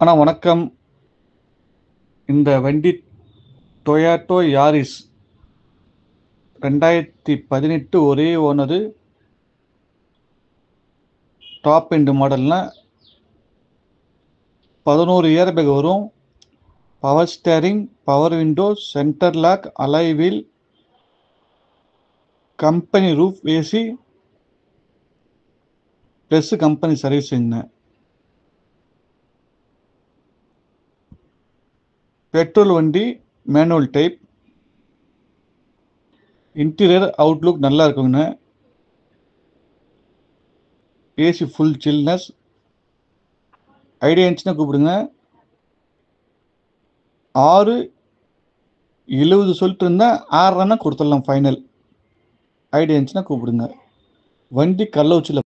அண்ணா வணக்கம். இந்த வண்டி டொயாட்டோ யாரிஸ் 2018 ஒரே ஓனரு, டாப் எண்ட் மாடல்னா 11 ஏர் பேக் வரும். Power steering, power window, centre lock, alloy wheel, company roof AC plus company சர்வீஸுங்க. பெட்ரோல் வண்டி, மேனுவல் டைப். இன்டீரியர் அவுட்லுக் நல்லா இருக்குங்க. AC full chillness. ஐடியா இருந்துச்சுன்னா கூப்பிடுங்க. 6,70 சொல்லிட்டு இருந்தா 6,5 கொடுத்துடலாம் ஃபைனல். ஐடியா இருந்துச்சுன்னா கூப்பிடுங்க. வண்டி கள்ளக்குறிச்சியில்